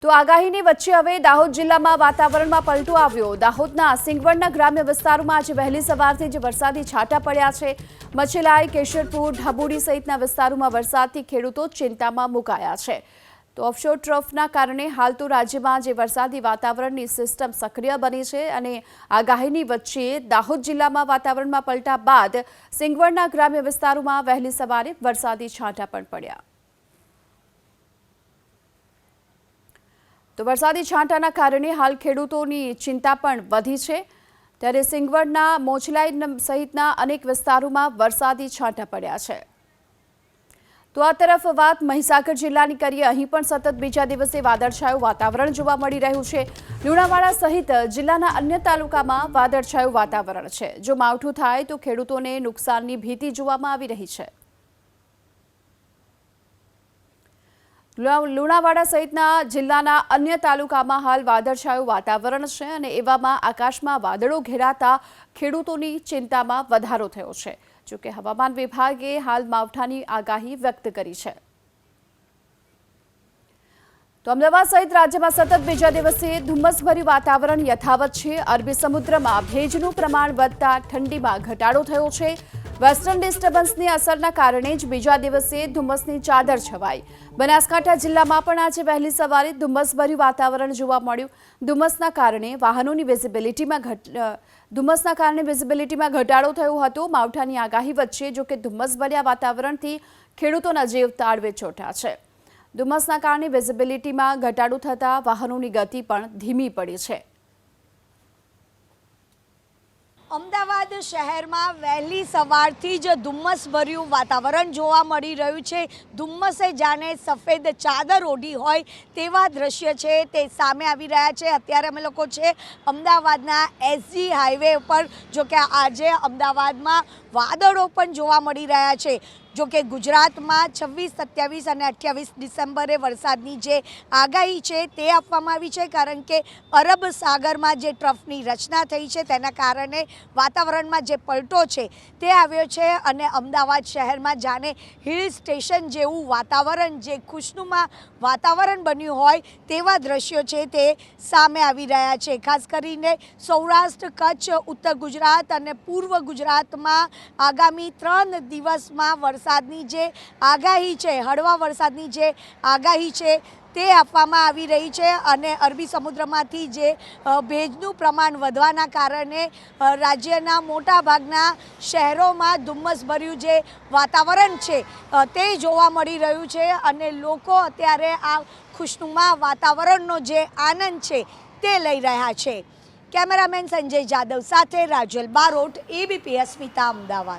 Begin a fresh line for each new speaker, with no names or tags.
તો આગાહીની વચ્ચે હવે દાહોદ જિલ્લામાં વાતાવરણમાં પલટો આવ્યો। દાહોદના સિંગવડના ગ્રામ્ય વિસ્તારોમાં આજે વહેલી સવારથી જ વરસાદી છાંટા પડ્યા છે। મચેલાઈ, કેશરપુર, ઢબુડી સહિતના વિસ્તારોમાં વરસાદથી ખેડૂતો ચિંતામાં મુકાયા છે। તો ઓફશોર ટ્રફના કારણે હાલ તો રાજ્યમાં જે વરસાદી વાતાવરણની સિસ્ટમ સક્રિય બની છે અને આગાહીની વચ્ચે દાહોદ જિલ્લામાં વાતાવરણમાં પલટા બાદ સિંગવડના ગ્રામ્ય વિસ્તારોમાં વહેલી સવારે વરસાદી છાંટા પણ પડ્યા। તો વરસાદી છાંટાના કારણે હાલ ખેડૂતોની ચિંતા પણ વધી છે। ત્યારે સિંગવડના મોચલાઈ સહિતના અનેક વિસ્તારોમાં વરસાદી છાંટા પડ્યા છે। તો આ તરફ વાત મહીસાગર જિલ્લાની કરીએ। અહીં પણ સતત બીજા દિવસે વાદળછાયું વાતાવરણ જોવા મળી રહ્યું છે। લુણાવાડા સહિત જિલ્લાના અન્ય તાલુકામાં વાદળછાયું વાતાવરણ છે। જો માવઠું થાય તો ખેડૂતોને નુકસાનની ભીતિ જોવામાં આવી રહી છે। લુણાવાડા સહિતના જિલ્લાના અન્ય તાલુકામાં હાલ વાદળછાયું વાતાવરણ છે અને એવામાં આકાશમાં વાદળો ઘેરાતા ખેડૂતોની ચિંતામાં વધારો થયો છે। જોકે હવામાન વિભાગે હાલ માવઠાની આગાહી વ્યક્ત કરી છે। તો અમદાવાદ સહિત રાજ્યમાં સતત બીજા દિવસે ધુમ્મસભર્યું વાતાવરણ યથાવત છે। અરબી સમુદ્રમાં ભેજનું પ્રમાણ વધતા ઠંડીમાં ઘટાડો થયો છે। વેસ્ટર્ન ડિસ્ટર્બન્સની અસરના કારણે જ બીજા દિવસે ધુમ્મસની ચાદર છવાઈ। બનાસકાંઠા જિલ્લામાં પણ આજે વહેલી સવારે ધુમ્મસભર્યું વાતાવરણ જોવા મળ્યું। ધુમ્મસના કારણે વાહનોની વિઝિબિલિટીમાં ઘટાડો થયો હતો। માવઠાની આગાહી વચ્ચે જોકે ધુમ્મસભર્યા વાતાવરણથી ખેડૂતોના જીવ તાળવે ચોંટ્યા છે। ધુમ્મસના કારણે વિઝિબિલિટીમાં ઘટાડો થતાં વાહનોની ગતિ પણ ધીમી પડી છે।
અમદાવાદ શહેરમાં વહેલી સવારથી જ ધુમ્મસભર્યું વાતાવરણ જોવા મળી રહ્યું છે। ધુમ્મસે જાણે સફેદ ચાદર ઓઢી હોય તેવા દ્રશ્ય છે તે સામે આવી રહ્યા છે। અત્યારે અમે લોકો છે અમદાવાદના એસજી હાઈવે ઉપર, જો કે આજે અમદાવાદમાં વાદળો પણ જોવા મળી રહ્યા છે। જો કે ગુજરાતમાં 26, 27 અને 28 ડિસેમ્બરે વરસાદની જે આગાહી છે તે આપવામાં આવી છે, કારણ કે અરબ સાગરમાં જે ટ્રફની રચના થઈ છે તેના કારણે વાતાવરણમાં જે પલટો છે તે આવ્યો છે અને અમદાવાદ શહેરમાં જાણે હિલ સ્ટેશન જેવું વાતાવરણ, જે ખુશનુમા વાતાવરણ બન્યું હોય તેવા દ્રશ્યો છે તે સામે આવી રહ્યા છે। ખાસ કરીને સૌરાષ્ટ્ર, કચ્છ, ઉત્તર ગુજરાત અને પૂર્વ ગુજરાતમાં આગામી 3 દિવસમાં વરસાદની જે આગાહી છે, હળવા વરસાદની જે આગાહી છે તે આપવામાં આવી રહી છે અને અરબી સમુદ્રમાંથી જે ભેજનું પ્રમાણ વધવાના કારણે રાજ્યના મોટાભાગના શહેરોમાં ધુમ્મસભર્યું જે વાતાવરણ છે તે જોવા મળી રહ્યું છે અને લોકો અત્યારે આ ખુશનુમા વાતાવરણનો જે આનંદ છે તે લઈ રહ્યા છે। કેમેરામેન સંજય જાદવ સાથે રાજલ બારોટ, ABP અસ્મિતા, અમદાવાદ।